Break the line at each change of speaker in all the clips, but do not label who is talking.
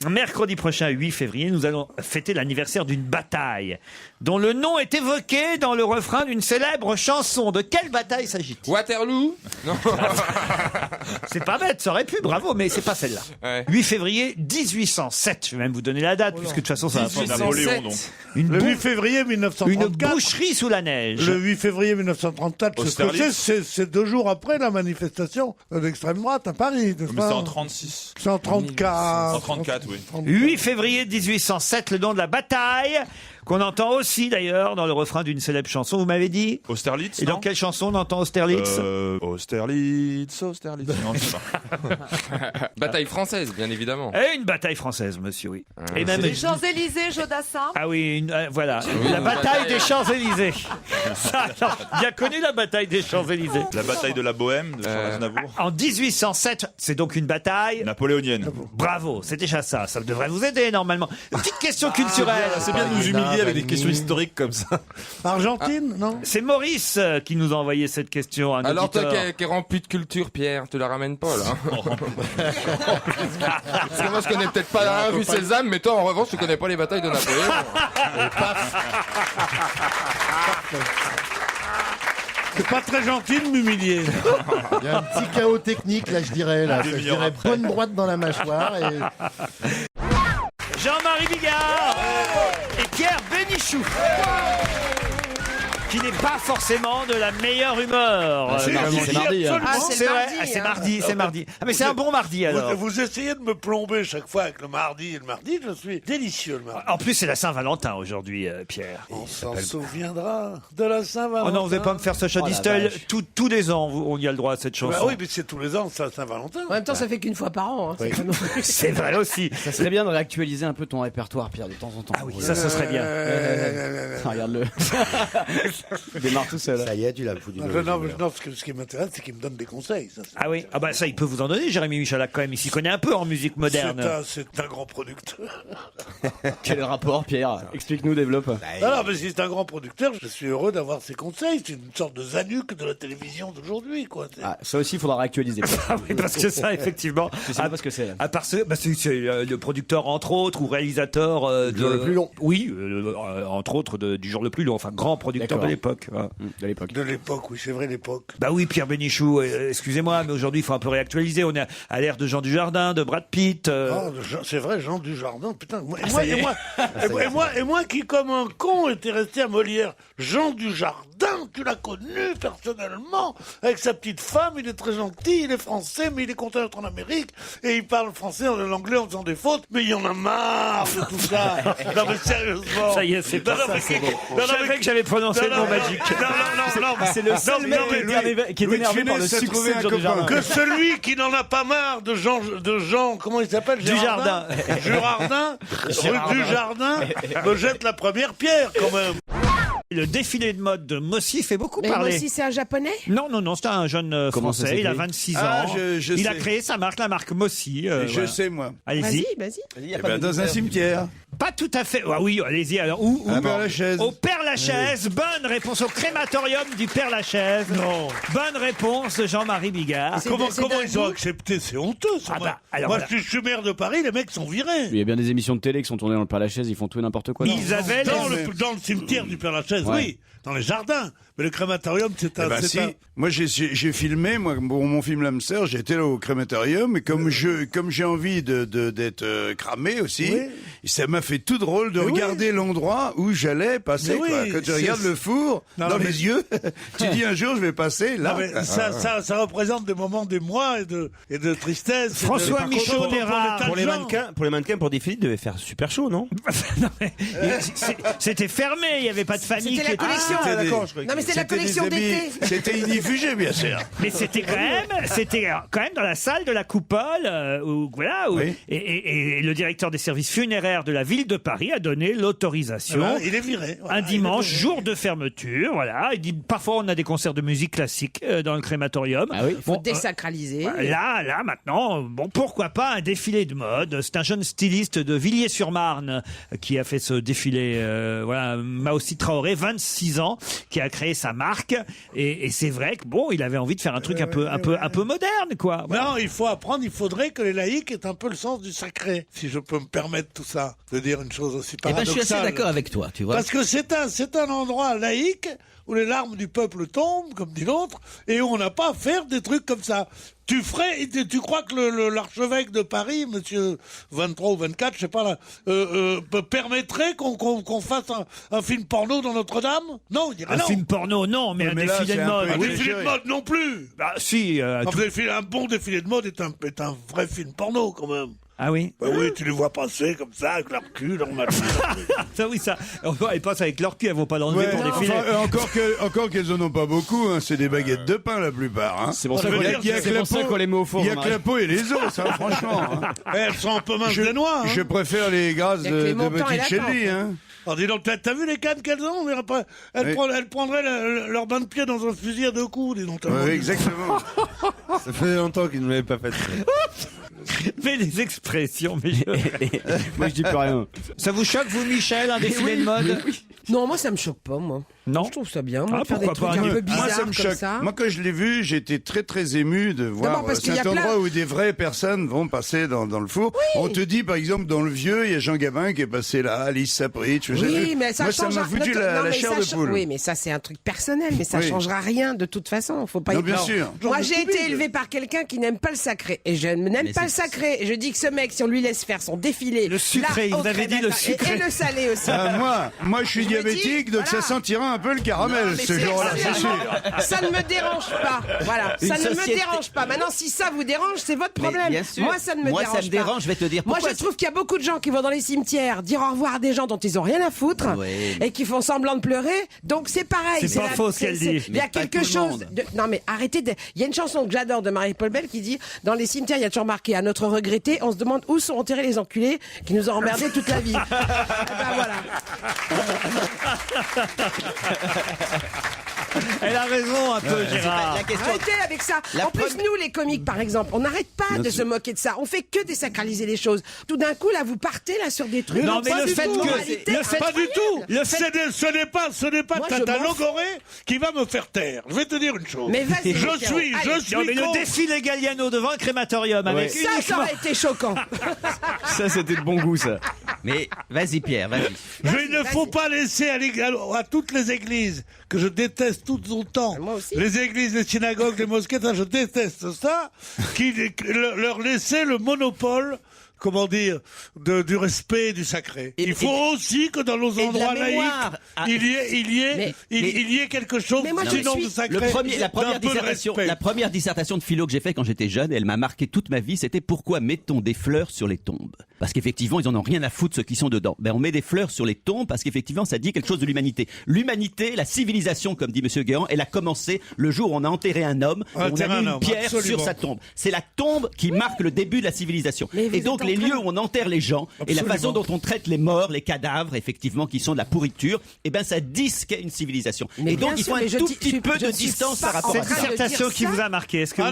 Mercredi prochain, 8 février, nous allons fêter l'anniversaire d'une bataille dont le nom est évoqué dans le refrain d'une célèbre chanson. De quelle bataille s'agit-il?
Waterloo? Non.
C'est pas bête, ça aurait pu, bravo, mais c'est pas celle-là.
Ouais.
8 février 1807, je vais même vous donner la date, puisque de toute façon ça va pas.
Napoléon, donc.
Le 8 février
Une
1934.
boucherie sous la neige.
Le 8 février 1934, c'est 2 jours après la manifestation d'extrême droite à Paris.
Mais c'est en 36.
C'est en 34.
En 34, oui.
8 février 1807, le nom de la bataille, qu'on entend aussi d'ailleurs dans le refrain d'une célèbre chanson, vous m'avez dit?
Austerlitz,
Et dans quelle chanson on entend Austerlitz?
Austerlitz. Non, je sais pas.
Bataille française, bien évidemment.
Et une bataille française, monsieur, oui. Et même...
Les Champs-Élysées, Jodassin.
Ah oui, voilà. La bataille des Champs-Élysées. Ça, alors, bien connu, la bataille des Champs-Élysées.
La bataille de la Bohème, de Charles Aznavour.
En 1807, c'est donc une bataille...
Napoléonienne.
Bravo, c'est déjà ça. Ça devrait vous aider, normalement. Petite question culturelle.
C'est bien de nous humilier avec des questions historiques comme ça.
Argentine, non?
C'est Maurice qui nous a envoyé cette question. Un
Alors toi
auditeur.
qui es rempli de culture, Pierre, tu la ramènes pas là. Parce que moi je connais peut-être pas la rue Sésame, mais toi en revanche tu connais pas les batailles de Napoléon.
C'est pas très gentil de m'humilier.
Il y a un petit chaos technique, là, je dirais. Je dirais bonne droite dans la mâchoire. Et...
Jean-Marie Bigard et Pierre Bénichou. Qui n'est pas forcément de la meilleure humeur.
C'est mardi, hein.
Ah, c'est
C'est vrai,
mardi,
c'est
hein.
mardi, c'est mardi. Ah mais c'est un bon mardi alors.
Vous essayez de me plomber chaque fois avec le mardi. Et le mardi, je suis délicieux le mardi.
En plus c'est la Saint-Valentin aujourd'hui, Pierre.
On s'en souviendra de la Saint-Valentin.
Oh non, vous n'allez pas me faire Sacha Distel. Tous les ans, on y a le droit à cette chanson.
Bah oui, mais c'est tous les ans, c'est Saint-Valentin.
En même temps, ça fait qu'une fois par an. Hein. C'est pas non plus-
C'est vrai aussi.
Ça serait bien de réactualiser un peu ton répertoire, Pierre, de temps en temps.
Ah oui, ça ce serait bien.
Regarde-le. Il démarre tout seul.
Ça y est, tu l'as foutu.
Non, ce qui m'intéresse, c'est qu'il me donne des conseils. Ça,
Ah oui, ah bah ça il peut vous en donner, Jérémy Michalak quand même. Il s'y connaît un peu en musique moderne.
C'est un grand producteur.
Quel est le rapport, Pierre? Explique-nous, développe.
Non, mais si c'est un grand producteur, je suis heureux d'avoir ses conseils. C'est une sorte de Zanuck de la télévision d'aujourd'hui, quoi.
Ah, ça aussi, il faudra réactualiser.
Ah oui, parce que ça, effectivement.
Je sais pas ce que c'est.
À part c'est le producteur, entre autres, ou réalisateur
Du jour le plus long.
Oui, entre autres, du jour le plus long. Enfin, grand producteur de
D'accord.
l'époque. Voilà.
De l'époque.
De l'époque, oui, c'est vrai, l'époque.
Bah oui, Pierre Bénichou, excusez-moi, mais aujourd'hui, il faut un peu réactualiser. On est à l'ère de Jean Dujardin, de Brad Pitt.
C'est vrai, Jean Dujardin, putain.
ça y est.
Et moi qui, comme un con, était resté à Molière. Jean Dujardin, tu l'as connu personnellement, avec sa petite femme, il est très gentil, il est français, mais il est content d'être en Amérique, et il parle français en l'anglais en faisant des fautes, mais il y en a marre de tout ça. Non, mais sérieusement.
Ça y est, c'est pas ça. Je savais que j'avais prononcé le mot magique.
Non,
C'est le seul mec qui est énervé par le succès de Jean Dujardin.
que celui qui n'en a pas marre de Jean, comment il s'appelle?
Dujardin.
Rue Dujardin, me jette la première pierre, quand même.
Le défilé de mode de Mossy fait beaucoup
Mais
parler.
Mossy, c'est un japonais?
Non, c'est un jeune
Comment ça
français, il a
s'écrit
26
Ah,
ans.
je
Il a
sais.
créé sa marque, la marque Mossy.
Je
voilà.
sais, moi.
Allez-y.
Vas-y.
Il y a
Eh
pas
ben,
de
dans un cimetière.
Pas tout à fait. Ah oui, allez-y. Alors, où
À Père-Lachaise.
Au Père-Lachaise. Bonne réponse. Au crématorium du Père-Lachaise.
Non.
Bonne réponse de Jean-Marie Bigard.
Comment
c'est
ils ont accepté? C'est honteux, ça.
Ah bah, alors
moi,
voilà.
je suis maire de Paris, les mecs sont virés.
Il y a bien des émissions de télé qui sont tournées dans le Père-Lachaise, ils font tout et n'importe quoi.
Ils avaient
Dans
les...
le cimetière du Père-Lachaise,
Ouais.
oui. Dans les jardins. Mais le crématorium, c'est un...
Eh ben, si. Moi, j'ai filmé, moi, pour mon film L'âme sœur, j'étais là au crématorium, et comme j'ai envie d'être cramé aussi,
Oui.
ça m'a fait tout drôle de regarder l'endroit où j'allais passer,
Mais
quoi.
oui,
Quand tu regardes le four
Non,
dans
mais-
les yeux, tu dis un jour, je vais passer là.
Non, mais ça représente des moments d'émoi et de tristesse.
François Michaud d'Érard.
Pour les mannequins.
Pour les mannequins, pour défiler, il devait faire super chaud, non?
Non, mais c'était fermé, il n'y avait pas de famille.
C'était la collection. Non, mais c'est la collection d'été.
C'était inifugé, bien sûr.
Mais c'était quand même dans la salle de la coupole, où, voilà, où-
Oui.
et le directeur des services funéraires de la ville ville de Paris a donné l'autorisation.
Il est viré. Voilà,
Un dimanche,
il est viré.
jour de fermeture, voilà. Il dit, parfois on a des concerts de musique classique dans le crématorium.
Ah oui.
Faut désacraliser.
Là, maintenant, bon, pourquoi pas un défilé de mode. C'est un jeune styliste de Villiers-sur-Marne qui a fait ce défilé, voilà, Maossi Traoré, 26 ans, qui a créé sa marque. Et c'est vrai que bon, il avait envie de faire un truc un peu moderne, quoi. Voilà.
Non, il faut apprendre, il faudrait que les laïcs aient un peu le sens du sacré, si je peux me permettre tout ça, de dire une chose aussi
Eh ben,
paradoxale.
je suis assez d'accord avec toi, tu vois.
Parce que c'est un endroit laïque où les larmes du peuple tombent, comme dit l'autre, et où on n'a pas à faire des trucs comme ça. Tu crois que l'archevêque de Paris, monsieur 23 ou 24, je sais pas là, permettrait qu'on fasse un film porno dans Notre-Dame? Non, il dirait non.
Un film porno, non, mais un
mais là,
défilé de
c'est un
mode.
peu
Un
Oui.
défilé de mode non plus.
Bah, si.
Un bon défilé de mode est un vrai film porno quand même.
Ah oui.
Bah oui, tu les vois passer comme ça, avec leur cul, leur machin.
Ça oui, ça. Elles passent avec leur cul, elles vont pas l'enlever
Ouais,
pour défiler.
encore qu'elles en ont pas beaucoup, hein, c'est des baguettes de pain la plupart. Hein.
C'est pour ça
Ça veut
qu'on
dire
les-
que
c'est pour ça qu'on les met au four.
Il y a que
Jean-Marie.
la peau et les os, hein, franchement. Hein.
Elles sont un peu minces des noix. Hein.
Je préfère les grâces
Avec les
de
montants et la
Botticelli. Hein.
Alors dis donc, t'as vu les cannes qu'elles ont? Mais après, elles prendraient leur bain de pied dans un fusil à 2 coups, dis donc.
Ouais, exactement.
Ça fait longtemps qu'ils ne l'avaient pas fait.
Mais les expressions, mais
Moi, je dis plus rien.
ça vous choque, vous, Michel, un défilé de mode?
Non, moi ça me choque pas, moi.
Non.
Je trouve ça bien, moi,
Ah,
de faire des
pourquoi
trucs
pas,
un peu
moi,
bizarres
Moi, ça me
comme
choque.
ça.
Moi, quand je l'ai vu, j'étais très, très ému de voir
D'abord parce qu'il y a
cet endroit
plein-
où des vraies personnes vont passer dans le four. On te dit, par exemple, dans le Vieux, il y a Jean Gabin qui est passé là, Alice Sapritch.
Oui, mais ça
Moi, ça
change
m'a foutu
non,
la
mais
chair
ça
de
cha-
poule.
Oui, mais ça c'est un truc personnel, mais ça
Oui.
changera rien de toute façon. Faut pas
Non,
y
bien
croire.
sûr.
Moi, j'ai été élevé par quelqu'un qui n'aime pas le sacré, et je n'aime pas le sacré. Et je dis que ce mec, si on lui laisse faire son défilé,
Le sucré,
là,
vous
au
avez dit le
crématorium,
sucré.
et le salé aussi.
Moi, je suis
Je me
diabétique,
dis,
donc
voilà.
ça sentira un peu le caramel
Non, mais
ce jour-là, c'est sûr.
Ça ne me dérange pas. Voilà, ça
Une
ne me
société-
dérange pas. Maintenant, si ça vous dérange, c'est votre
Mais
problème.
bien sûr.
Moi, ça ne me
Moi,
dérange
ça me
pas.
dérange, je vais te dire
Moi,
pourquoi.
je trouve qu'il y a beaucoup de gens qui vont dans les cimetières dire au revoir à des gens dont ils ont rien à foutre
Ouais.
et qui font semblant de pleurer. Donc, c'est pareil.
C'est pas faux, ce qu'elle dit.
Il y a
Mais pas
quelque
tout le
chose.
monde.
Non, mais arrêtez de. Il y a une chanson que j'adore de Marie-Paul Bell qui dit dans les cimetières, il y a toujours marqué à notre regretté, on se demande où sont enterrés les enculés qui nous ont emmerdés toute la vie. Eh ben voilà.
Elle a raison un peu, Gérard.
La question.
Arrêtez avec ça.
La
En plus,
première-
nous, les comiques, par exemple, on n'arrête pas de se moquer de ça. On fait que désacraliser les choses. Tout d'un coup, là, vous partez là sur des trucs.
Non, mais
pas
le
du
fait
tout.
que, le fait,
Pas du tout.
Le fait-
Ce n'est pas
Moi, je
Tata
m'en fous.
Logoré qui va me faire taire. Je vais te dire une chose.
Mais vas-y,
Je
Pierrot.
suis
non, mais le
contre.
défilé Galliano devant le crématorium avec
Ça
uniquement.
aurait été choquant.
Ça, c'était de bon goût, ça.
Mais vas-y, Il ne
Il ne faut
vas-y.
pas laisser à toutes les églises que je déteste tout autant.
Moi aussi.
Les églises, les synagogues, les mosquées, ça, je déteste ça. Leur laisser le monopole, comment dire, du respect et du sacré.
Et-
Il faut aussi que dans nos
et de la
endroits laïques,
mémoire. Ah.
il y ait quelque chose
Mais moi, je
sinon
suis-
de sacré.
la première
d'un peu de
dissertation,
respect.
la première dissertation de philo que j'ai fait quand j'étais jeune, elle m'a marqué toute ma vie. C'était pourquoi met-on des fleurs sur les tombes? Parce qu'effectivement, ils en ont rien à foutre ceux qui sont dedans. Ben, on met des fleurs sur les tombes parce qu'effectivement, ça dit quelque chose de l'humanité. L'humanité, la civilisation, comme dit Monsieur Guéant, elle a commencé le jour où on a enterré un homme,
On a
et on a
enterré
mis
un
une
homme,
pierre
absolument.
sur sa tombe. C'est la tombe qui marque le début de la civilisation.
Mais vous
Et donc,
êtes en
les
train
lieux
de-
où on enterre les gens et la façon dont on traite les morts, les cadavres, effectivement, qui sont de la pourriture, eh ben, ça dit ce qu'est une civilisation.
Mais
et donc,
bien
il faut
sûr,
un
mais je
tout
dis-
petit
je-
peu
je
de
suis
distance
pas
par rapport
en
à
Cette
train
ça.
de
dissertation
dire
qui
ça.
vous a marqué, est-ce que,
Ah,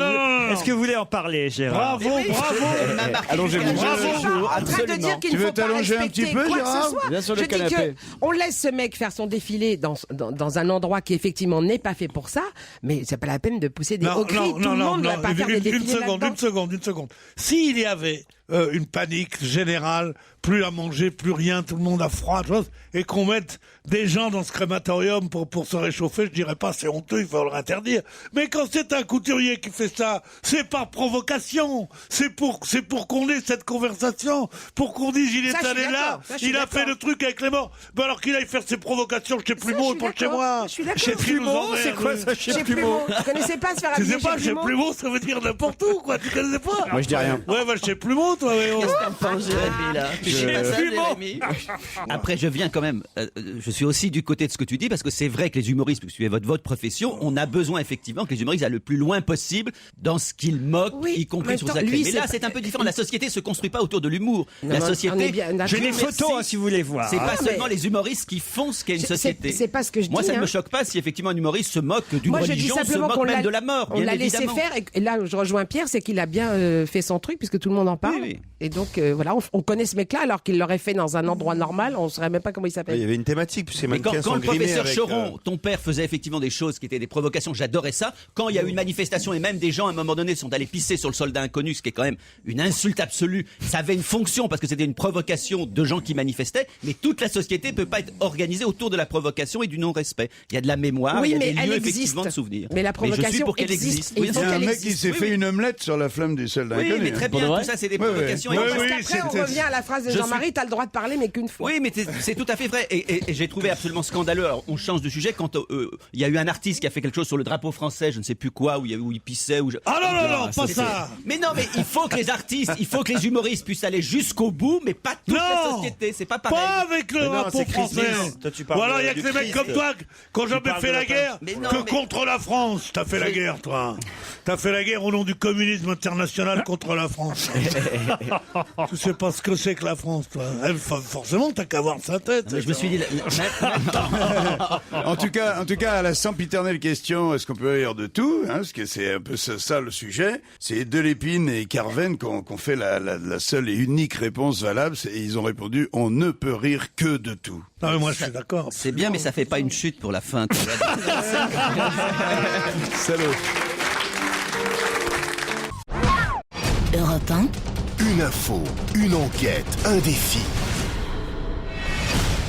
non.
est-ce que vous voulez en parler, Gérard?
Bravo, bravo.
Elle m'a marqué
Allongez-vous.
jusqu'à la
Bravo.
fin du jour,
En train de
absolument.
dire qu'il
Tu
ne
veux
faut pas
t'allonger un
respecter
petit peu,
quoi que
Gérard
ce soit.
Viens sur le
Je dis
canapé.
que on laisse ce mec faire son défilé dans un endroit qui effectivement n'est pas fait pour ça, mais c'est pas la peine de pousser des hauts cris. Tout le monde ne va pas faire des défilés là-dedans.
Une seconde. S'il y avait une panique générale, plus à manger, plus rien, tout le monde a froid, chose, et qu'on mette des gens dans ce crématorium pour se réchauffer, je dirais pas c'est honteux, il faut leur interdire. Mais quand c'est un couturier qui fait ça, c'est par provocation, c'est pour qu'on ait cette conversation, pour qu'on dise il est
Ça, je suis
allé là,
d'accord. Ça, je suis
il a fait
d'accord.
le truc avec les morts. Ben alors qu'il aille faire ses provocations chez
Ça,
Plumeau
je
et
suis
pas chez
d'accord.
moi.
Je suis d'accord.
Chez Plumeau,
c'est quoi ça, chez
Chez
Plumeau?
Plumeau. Vous connaissez pas se faire
Tu
habiller
sais pas,
chez
chez
Plumeau
Plumeau, ça veut dire n'importe où, quoi. Tu connais pas?
Moi, je dis rien.
Ouais, chez Plumeau, toi, Véo.
Qu'est-ce que t'en penses, Jérémy, là? Tu sais pas ça, Jérémy?
Après, je viens quand même. Je suis aussi du côté de ce que tu dis parce que c'est vrai que les humoristes, puisque c'est votre profession, on a besoin effectivement que les humoristes aillent le plus loin possible dans ce qu'ils moquent,
Oui,
y compris
mais
sur
attends,
sa
lui,
Mais là, c'est un peu différent. La société se construit pas autour de l'humour. La
Non, on est
société.
bien d'accord.
J'ai des
Merci.
photos, hein, si vous voulez voir.
C'est pas
Ah,
seulement
mais-
les humoristes qui font ce qu'est une société.
C'est pas ce que je
Moi,
dis.
ça ne
hein.
me choque pas si effectivement un humoriste se moque d'une
Moi, je dis
religion, se
simplement
moque
qu'on
même
l'a-
de la mort.
On
bien
l'a laissé
évidemment.
faire et là je rejoins Pierre, c'est qu'il a bien fait son truc puisque tout le monde en parle.
Oui, oui.
Et donc voilà, on connaît ce mec-là alors qu'il l'aurait fait dans un endroit normal, on ne saurait même pas comment il
Il y
s'appelle.
avait une thématique, ces
Mais quand
mannequins sont
le
grimés
professeur
avec,
Choron, ton père, faisait effectivement des choses qui étaient des provocations, j'adorais ça. Quand il y a eu une manifestation et même des gens à un moment donné sont allés pisser sur le soldat inconnu, ce qui est quand même une insulte absolue, ça avait une fonction parce que c'était une provocation de gens qui manifestaient, mais toute la société peut pas être organisée autour de la provocation et du non-respect. Il y a de la mémoire,
Oui,
il y a
mais
des
elle
lieux
existe.
effectivement de souvenirs.
Mais la
je suis
provocation
pour qu'elle
existe.
existe.
Et
Oui,
il
Il
faut
y a un
qu'elle
mec
existe.
qui s'est
Oui,
fait
oui.
une omelette sur la flamme du soldat
Oui,
inconnu.
mais très bien,
Pour de
tout
vrai
ça c'est des
Oui, oui.
provocations.
Oui,
et
Parce
oui,
qu'après, on
c'était-
revient à la phrase de
Je
Jean-Marie, t'as le droit de parler, mais qu'une fois.
Oui, mais c'est tout à fait vrai. Et j'ai trouvé absolument scandaleux. Alors, on change de sujet quand il y a eu un artiste qui a fait quelque chose sur le drapeau français, je ne sais plus quoi, où il pissait.
Ah non, pas ça.
Mais non, mais il faut que les artistes, il faut que les humoristes puissent aller jusqu'au bout, mais pas toute la
Non.
société. C'est pas pareil.
Pas avec le
Mais non,
drapeau
c'est
français.
Christ. Toi, tu parles
Ou alors il y a
du
que des mecs
Christ.
comme toi qui ont jamais
parles
fait
de
la
la
guerre
Mais non,
que
mais-
contre la France. T'as fait la guerre, toi. T'as fait la guerre au nom du communisme international contre la France. Tu sais pas ce que c'est que la France, toi. Forcément, t'as qu'à voir sa tête.
Mais je me suis dit,
En tout cas, à la sempiternelle question, est-ce qu'on peut rire de tout, hein, parce que c'est un peu ça le sujet. C'est Delépine et Carven qui ont fait la seule et unique réponse valable, et ils ont répondu, on ne peut rire que de tout.
Non, mais moi, je suis d'accord.
c'est bien, mais ça fait pas une chute pour la fin. tu vois.
Salaud.
Europe 1,
Une info, une enquête, un défi.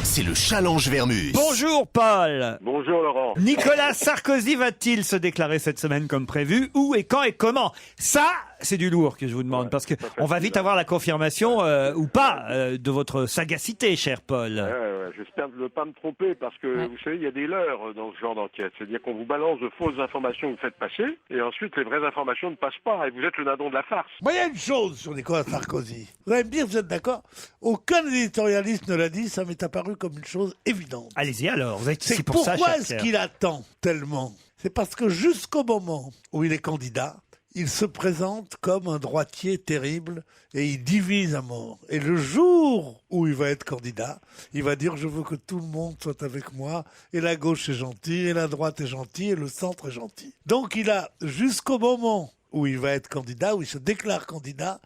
C'est le challenge Vermus.
Bonjour Paul.
Bonjour Laurent.
Nicolas Sarkozy va-t-il se déclarer cette semaine comme prévu? Où et quand et comment? Ça, c'est du lourd que je vous demande, parce que on va vite avoir la confirmation ou pas de votre sagacité, cher Paul.
Ouais, j'espère ne pas me tromper parce que vous savez, il y a des leurres dans ce genre d'enquête. C'est-à-dire qu'on vous balance de fausses informations que vous faites passer et ensuite les vraies informations ne passent pas et vous êtes le dindon de la farce.
Moi, il y a une chose sur Nicolas Sarkozy. Vous allez me dire, vous êtes d'accord? Aucun éditorialiste ne l'a dit, ça m'est apparu comme une chose évidente.
Allez-y alors, vous êtes
C'est
ici pour ça,
pourquoi
cher
est-ce
Pierre.
qu'il attend tellement? C'est parce que jusqu'au moment où il est candidat, il se présente comme un droitier terrible et il divise à mort. Et le jour où il va être candidat, il va dire « Je veux que tout le monde soit avec moi, et la gauche est gentille, et la droite est gentille, et le centre est gentil. » Donc il a, jusqu'au moment où il va être candidat, où il se déclare candidat,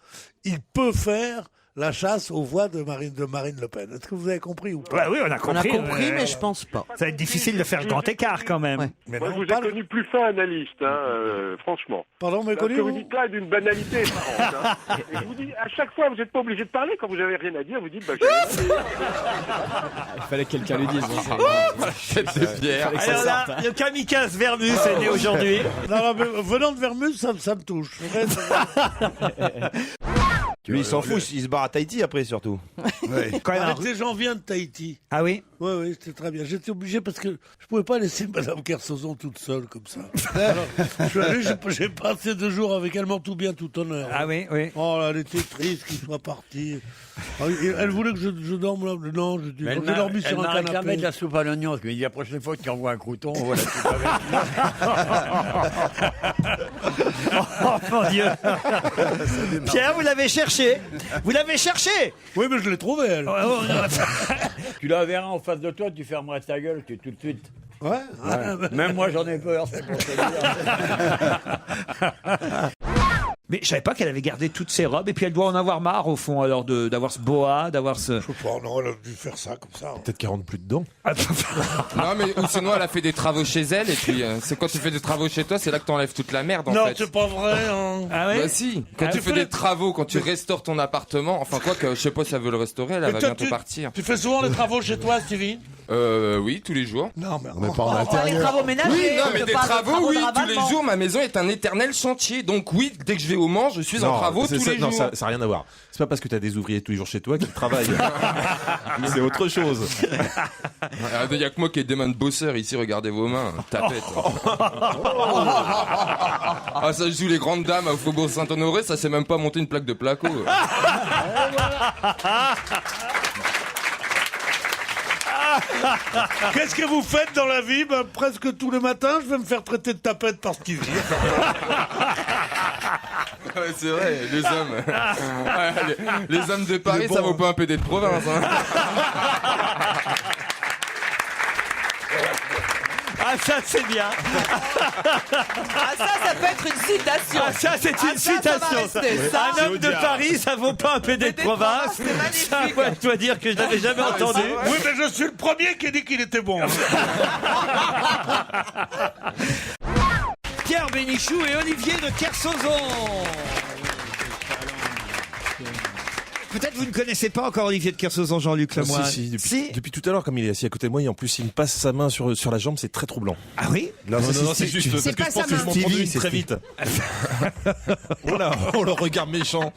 il peut faire la chasse aux voix de Marine Le Pen. Est-ce que vous avez compris ou pas?
Ouais, oui, on a compris.
mais je pense pas.
Ça va être difficile de faire le grand écart quand même.
Mais
Moi,
non,
je vous ai
pas le-
connu plus fin analyste, franchement.
Pardon, mais
Ce que
connu
vous
vous
dites là est d'une banalité apparente, hein. Et je vous dis, à chaque fois, vous n'êtes pas obligé de parler. Quand vous avez rien à dire, vous dites, j'ai rien à dire.
Il fallait que quelqu'un le dise.
Tête de pierre.
Alors là, le kamikaze Vermus est né aujourd'hui.
Non, non, mais venant de Vermus, ça me touche.
Lui, il s'en fout, il se barre à Tahiti après, surtout.
Ouais.
Quand même un-
Arrêtez, j'en viens de Tahiti.
Ah oui.
Oui, c'était très bien. J'étais obligé parce que je pouvais pas laisser Madame Kersozon toute seule comme ça. Alors, je suis allé, j'ai passé 2 jours avec elle, m'en tout bien, tout honneur.
Ah oui, oui.
Oh là, elle était triste qu'il soit parti. Ah, elle voulait que je dorme là. Non, j'ai dormi sur un canapé.
de la soupe à l'oignon, parce qu'il dit la prochaine fois que tu envoies un crouton, on voit la soupe
Oh mon Dieu. Pierre, vous l'avez cherché. Vous l'avez cherché.
Oui, mais je l'ai trouvé, elle.
Tu la verras en face de toi, tu fermeras ta gueule, tu tout de suite.
Ouais.
Même moi j'en ai peur, c'est pour te dire.
Mais je savais pas qu'elle avait gardé toutes ses robes et puis elle doit en avoir marre au fond alors d'avoir ce boa, d'avoir ce.
Je sais pas, non, elle a dû faire ça comme ça.
Peut-être qu'elle rentre plus dedans.
Non, mais ou sinon, elle a fait des travaux chez elle, et puis c'est quand tu fais des travaux chez toi, c'est là que t'enlèves toute la merde, en
Non,
fait.
c'est pas vrai. Hein.
Ah oui.
Bah si, quand tu fais des travaux, quand tu restaures ton appartement, enfin quoi que, je sais pas si elle veut le restaurer, elle va
toi,
bientôt partir.
Tu fais souvent les travaux chez toi, Stevie?
Oui, tous les jours.
Non, mais
On n'est pas en
Les
intérieur.
travaux ménagers.
Oui, non, mais
je
des
parle de
travaux, oui,
de
tous les
ravalement.
jours, ma maison est un éternel chantier, donc oui, dès que je vais
au Mans, je suis en travaux tous les jours.
Non, ça n'a rien à voir. C'est pas parce que tu as des ouvriers tous les jours chez toi qu'ils travaillent. C'est autre chose.
Il n'y a que moi qui ai des mains de bosseur ici, regardez vos mains, tapette. Ah, ça joue les grandes dames au Faubourg Saint-Honoré, ça sait même pas monter une plaque de placo.
Qu'est-ce que vous faites dans la vie? Presque tous les matins, je vais me faire traiter de tapette par Stevie.
Ouais, c'est vrai, les hommes. Ouais, les hommes de Paris, ça vaut pas un PD de province. Hein.
Ah, ça, c'est bien.
Ah, ça peut être une citation.
Ah, ça, c'est une citation.
Ça va rester, ça.
Un homme de Paris, ça vaut pas un PD de province. Ça, moi, je dois dire que je l'avais jamais entendu.
Oui, mais je suis le premier qui a dit qu'il était bon.
Pierre Bénichou et Olivier de Kersauzon. Peut-être vous ne connaissez pas encore Olivier de Kersauzon, Jean-Luc Lemoyne.
Si, depuis tout à l'heure, comme il est assis à côté de moi, et en plus il me passe sa main sur la jambe, c'est très troublant.
Ah oui?
Non, c'est juste parce que je pense que je m'en prends une très vite. On le regarde méchant.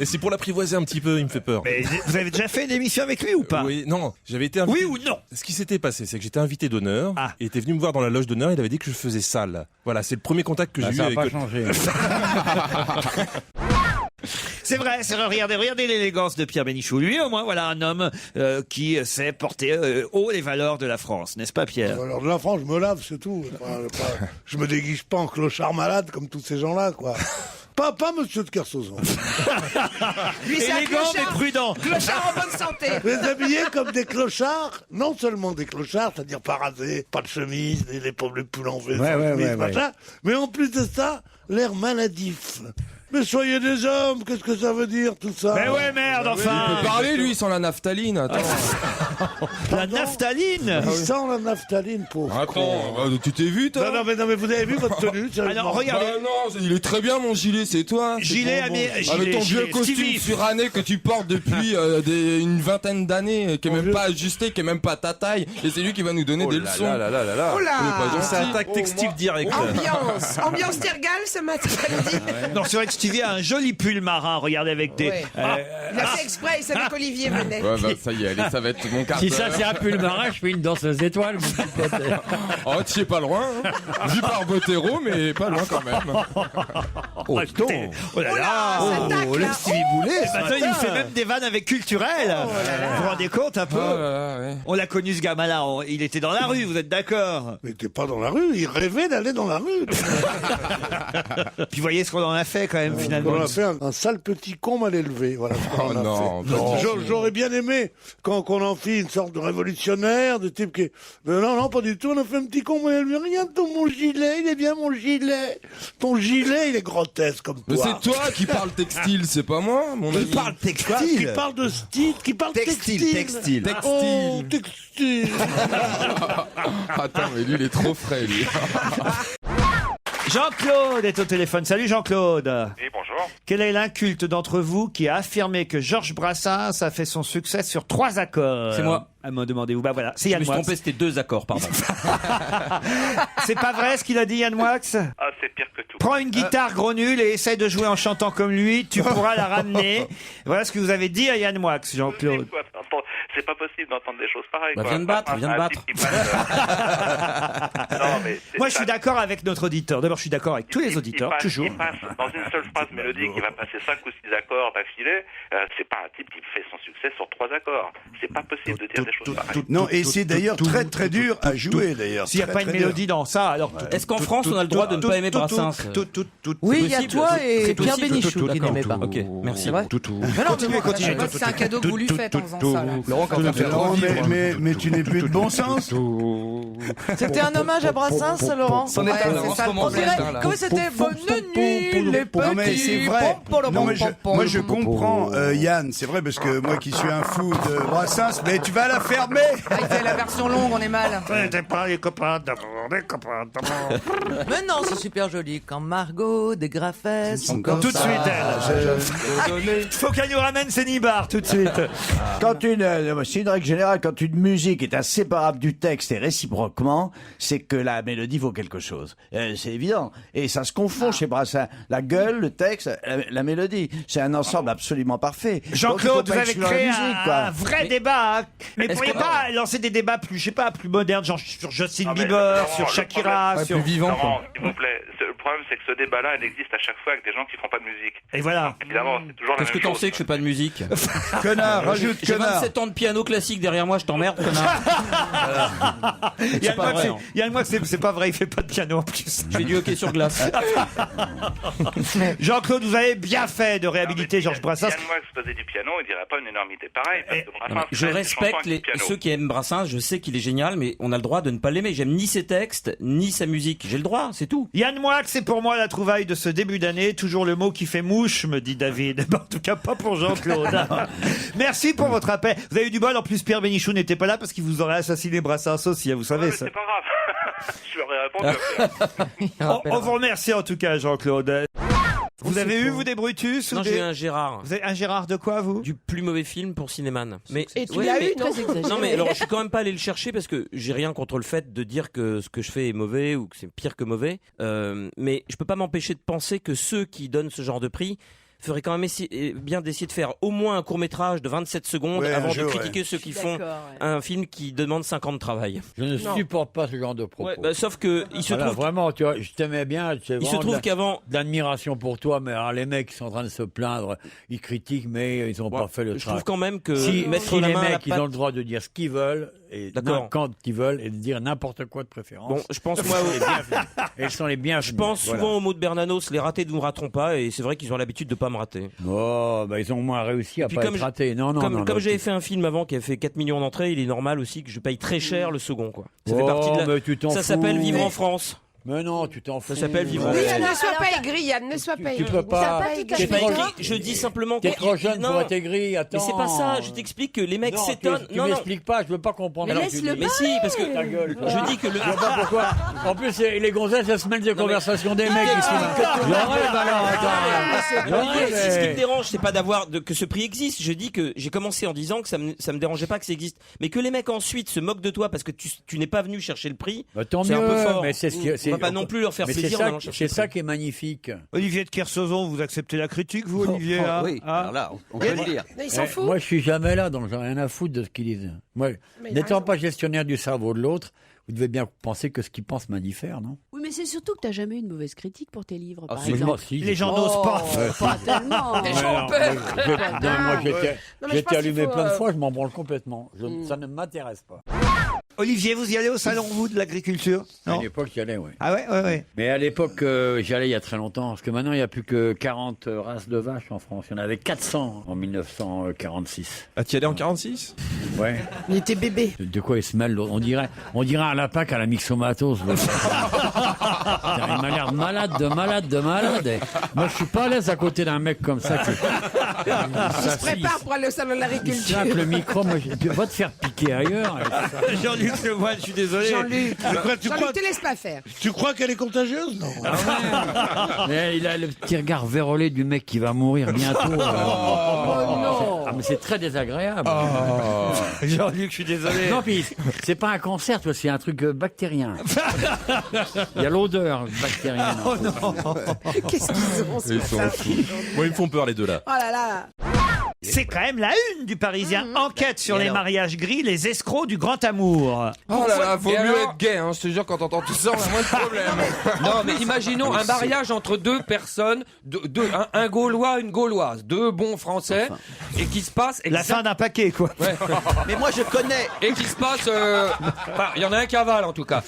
Et c'est pour l'apprivoiser un petit peu, il me fait peur.
Mais vous avez déjà fait une émission avec lui ou pas?
Oui, non, j'avais été invité.
Oui ou non?
Ce qui s'était passé, c'est que j'étais invité d'honneur, et il était venu me voir dans la loge d'honneur, il avait dit que je faisais sale. Voilà, c'est le premier contact que j'ai eu
ça
avec...
n'a pas changé.
C'est vrai, regardez l'élégance de Pierre Bénichou. Lui, au moins, voilà un homme qui sait porter haut les valeurs de la France, n'est-ce pas, Pierre?
Alors de la France, je me lave, c'est tout. Je me déguise pas en clochard malade comme tous ces gens-là, quoi. Pas monsieur de Kersauzon.
Lui, c'est un
Élégant mais
clochard.
prudent.
Clochard en bonne santé.
Les habillés comme des clochards, non seulement des clochards, c'est-à-dire pas rasés, pas de chemise, les pauvres les poules en V, machin, mais en plus de ça, l'air maladif. Mais soyez des hommes, qu'est-ce que ça veut dire tout ça?
Mais ouais, merde, enfin.
Il peut parler, lui, sans la naphtaline. Attends.
La naphtaline?
Il sent la naphtaline, pauvre.
Attends, tu t'es vu, toi?
Non, mais vous avez vu votre tenue?
Alors, regardez.
Bah non, il est très bien, mon gilet, c'est toi.
Gilet,
avec ton vieux costume
Stevie.
suranné que tu portes depuis une vingtaine d'années, qui est même pas ajusté, qui est même pas ta taille, et c'est lui qui va nous donner des leçons.
Oh là.
C'est attaque textile direct.
Ambiance Tergal ce matin.
Non, c'est vrai que Stevie a un joli pull marin, regardez, avec des...
Ouais. Il a fait exprès, il savait qu'Olivier venait.
Ouais, bah, ça y est, allez, ça va être mon quart
Si ça c'est un pull marin, je fais une danse aux étoiles. Mon petit pote.
Oh, tu es pas loin, hein. Vu par Bottero, mais pas loin quand même.
Oh, écoutez, oh là là,
Oh,
le Stevie Boulet, maintenant il fait même des vannes avec culturel. Vous vous rendez compte un peu? On l'a connu, ce gamin-là, il était dans la rue, vous êtes d'accord?
Il était pas dans la rue, il rêvait d'aller dans la rue.
Puis voyez ce qu'on en a fait quand même, finalement.
On a fait un sale petit con mal élevé. Voilà ce qu'on
non,
a fait. J'aurais bien aimé qu'on en fit une sorte de révolutionnaire, de type qui... Mais non, pas du tout, on a fait un petit con mal élevé. Regarde mon gilet, il est bien mon gilet. Ton gilet, il est grotesque comme toi.
Mais c'est toi qui parle textile, c'est pas moi, mon ami.
Il parle textile.
Qui parle de style, qui parle textile. Oh, textile.
Attends, mais lui, il est trop frais, lui.
Jean-Claude est au téléphone. Salut Jean-Claude.
Oui, bonjour.
Quel est l'inculte d'entre vous qui a affirmé que Georges Brassens a fait son succès sur 3 accords?
C'est moi.
Me demandez-vous. Bah voilà, c'est
Je
Yann
me suis
Moix.
trompé, c'était 2 accords, pardon.
C'est pas vrai ce qu'il a dit, Yann Moix?
Ah, c'est pire que tout.
Prends une guitare gros nul et essaye de jouer en chantant comme lui, tu pourras la ramener. Voilà ce que vous avez dit à Yann Moix, Jean-Claude.
C'est pas possible d'entendre des choses pareilles.
Bah,
quoi.
viens de battre.
Non, mais
Moi, je suis d'accord avec notre auditeur. D'abord, je suis d'accord avec tous les auditeurs, toujours.
Il passe dans une seule phrase mélodique, il va passer 5 ou 6 accords d'affilée. C'est pas un type qui fait son succès sur 3 accords. C'est pas possible de dire des choses pareilles.
Non, et c'est d'ailleurs très dur à jouer, d'ailleurs.
S'il n'y a pas une mélodie dans ça, alors...
Est-ce qu'en France, on a le droit de ne pas aimer Brassens?
Oui, il y a toi et Pierre Bénichou qui n'aimait pas.
Ok, merci.
C'est vrai.
Continuez.
C'est un cadeau que vous lui faites en faisant ça.
Laurent, mais tu n'es plus de bon sens.
C'était un hommage à Brassens, Laurent.
C'en est un, en ce moment.
On dirait, comment c'était Bonne nuit, les petits.
Non mais c'est vrai. Non mais moi je comprends Yann, c'est vrai parce que moi qui suis un fou de Brassens, mais tu vas la fermer.
Ah, il fait la version longue, on est mal.
T'es pas les copains d'amour, des copains d'amour.
Mais non, c'est super joli. Quand Margot dégrafait son corps.
Tout de suite, elle. Faut qu'elle nous ramène ses nibards, tout de suite.
Quand c'est une règle
règle générale, quand une musique est inséparable du texte et réciproquement, c'est que la mélodie vaut quelque chose. C'est évident. Et ça se confond chez Brassens. La gueule, le texte, la mélodie. C'est un ensemble absolument parfait.
Jean-Claude, vous avez créé un vrai
Mais-
débat. Hein. Mais pourriez pas lancer des débats plus, je sais pas, plus modernes, genre sur Justin Bieber, sur Shakira, sur...
Laurent, s'il vous plaît, le problème c'est que ce débat-là, il existe à chaque fois avec des gens qui font pas de musique.
Et voilà.
Donc, évidemment, c'est toujours la
Qu'est-ce
même
que t'en
chose.
sais que je fais pas de musique
Connard, rajoute
J'ai
connard.
27 ans de piano classique derrière moi, je t'emmerde, connard.
Yann Moix, c'est pas vrai, il fait pas de piano en plus.
Je fais du hockey sur glace.
Jean-Claude, vous avez bien fait de réhabiliter Georges Brassens.
Yann Moix faisait du piano, il dirait pas une énormité pareille. Parce que
Non, mais
Brassens
je
fait des
respecte
chansons avec du piano.
ceux qui aiment Brassens, je sais qu'il est génial, mais on a le droit de ne pas l'aimer. J'aime ni ses textes, ni sa musique. J'ai le droit, c'est tout.
Yann Moix, c'est pour moi la trouvaille de ce début d'année. Toujours le mot qui fait mouche, me dit David. En tout cas, pas pour Jean-Claude. Merci pour votre appel. Vous avez eu du bol. En plus, Pierre Bénichou n'était pas là parce qu'il vous aurait assassiné Brassens aussi, vous savez ça.
C'est pas grave. Je leur ai répondu.
On vous remercie en tout cas, Jean-Claude. Vous avez eu, vous, des Brutus ou
Non,
des...
j'ai eu un Gérard.
Vous avez un Gérard de quoi, vous?
Du plus mauvais film pour Cinéman. Mais
Et tu l'as eu, non?
Non, mais alors je suis quand même pas allé le chercher parce que j'ai rien contre le fait de dire que ce que je fais est mauvais ou que c'est pire que mauvais. Mais je peux pas m'empêcher de penser que ceux qui donnent ce genre de prix ferait quand même bien d'essayer de faire au moins un court-métrage de 27 secondes
Ouais,
avant
un
de
jeu,
critiquer
ouais.
ceux qui font un film qui demande 5 ans de travail.
Je ne supporte pas ce genre de propos.
Ouais, bah, sauf que il se
Voilà,
trouve
vraiment, tu vois, je t'aimais bien.
Il se trouve qu'avant
d'admiration pour toi, mais alors, les mecs qui sont en train de se plaindre, ils critiquent, mais ils n'ont pas fait le travail.
je trouve quand même que
si
mettre la
les
main à la
mecs, ils
pâte-
ont le droit de dire ce qu'ils veulent et
D'accord.
quand ils veulent et de dire n'importe quoi de préférence.
Bon, je pense moi
Et ils sont les bienvenus.
je pense
Voilà.
souvent au mot de Bernanos, les ratés ne nous rateront pas, et c'est vrai qu'ils ont l'habitude de pas me rater.
Oh, bah, ils ont au moins réussi à
Puis
pas
comme
être ratés. Non,
Comme j'avais fait un film avant qui a fait 4 millions d'entrées, il est normal aussi que je paye très cher le second, quoi. Ça fait partie de la...
mais tu t'en
Ça
fous.
s'appelle Vivre en France.
Mais non, tu t'en fous.
Ça s'appelle Vivre en
Oui,
France.
ne sois pas aigri, Yann, ne sois pas aigri.
peux pas-
Ça
t'es
J'ai pas
trop-
écrit, je dis simplement
T'es
que-
trop jeune
non,
pour être aigri, attends.
mais c'est pas ça, je t'explique que les mecs
Non,
s'étonnent.
Tu m'expliques pas, je veux pas comprendre.
Mais
ce que tu
laisse-le
dis.
Mais si, parce que
Ta gueule. toi.
je dis que le...
Je vois pas pourquoi. En plus, les gonzesses, elles se mêlent des conversations des mecs ici. J'arrête alors, attends. J'arrête,
Ce qui me
mais-
dérange, c'est pas que ce prix existe. Je dis que j'ai commencé en disant que ça me dérangeait pas que ça existe. Mais que les mecs ensuite se moquent de toi parce que tu n'es pas venu chercher le prix.
Bah, tant
c'est
mieux,
un peu fort.
mais c'est ce qui-
On va pas non plus leur faire
mais c'est
plaisir
ça-
en allant chercher
C'est
le
ça
prix.
qui est magnifique.
Olivier de Kersauzon, vous acceptez la critique, vous, Olivier là
Oui,
Ah.
alors là, on peut le dire.
Mais il s'en fout.
Moi, je suis jamais là, donc j'en ai rien à foutre de ce qu'ils disent. Moi,
Mais il a
n'étant
raison.
pas gestionnaire du cerveau de l'autre, vous devez bien penser que ce qu'ils pensent m'indiffère, non?
Oui, mais c'est surtout que t'as jamais eu une mauvaise critique pour tes livres, par
si,
exemple.
moi, si.
Les gens n'osent pas.
Pas tellement.
Les
Ouais,
gens ont
non,
peur.
moi, j'ai été-
Non, mais
j'ai
je
été
pense
allumé
qu'il faut,
plein de fois, je m'en branle complètement. Ça ne m'intéresse pas.
Olivier, vous y allez au salon, vous, de l'agriculture?
À
Non.
l'époque, j'y allais, oui.
Ah ouais, ouais, ouais.
Mais à l'époque, j'y allais il y a très longtemps, parce que maintenant, il n'y a plus que 40 races de vaches en France. Il y en avait 400 en 1946.
Ah, tu y allais en 46?
Ouais.
Il était bébé.
De quoi il se mêle, l'autre? On dirait un lapin à la myxomatose. l'autre. Putain, il m'a l'air malade de malade. Et moi, je suis pas à l'aise à côté d'un mec comme ça.
Il se prépare pour aller au salon de
Il
l'agriculture.
sape le micro, moi, tu vas te faire piquer ailleurs.
Jean-Luc Lemoyne, je suis désolé.
Jean-Luc,
tu crois-
Jean-Luc, te laisse pas faire.
Tu crois qu'elle est contagieuse? Non.
Mais il a le petit regard vérolé du mec qui va mourir bientôt.
non.
Ah, mais c'est très désagréable.
Jean-Luc, je suis désolé.
Non, puis c'est pas un cancer, tu vois, c'est un truc bactérien. Il y a l'odeur bactérienne.
Oh non.
Qu'est-ce qu'ils ont, ce
Ils sont
matin?
fous. Moi, ils me font peur, les deux là.
Oh là là.
C'est quand même la une du Parisien. Enquête sur les mariages gris, les escrocs du grand amour.
Oh là là,
Vaut
et
mieux
alors
être gay, hein, je te jure, quand t'entends tout ça, on a moins de problèmes.
Non, mais imaginons un mariage entre deux personnes, un Gaulois, une Gauloise, deux bons Français, et qui se passe...
La fin d'un paquet, quoi.
Ouais.
Mais moi, je connais.
Et qui se passe... Enfin, il y en a un qui avale, en tout cas.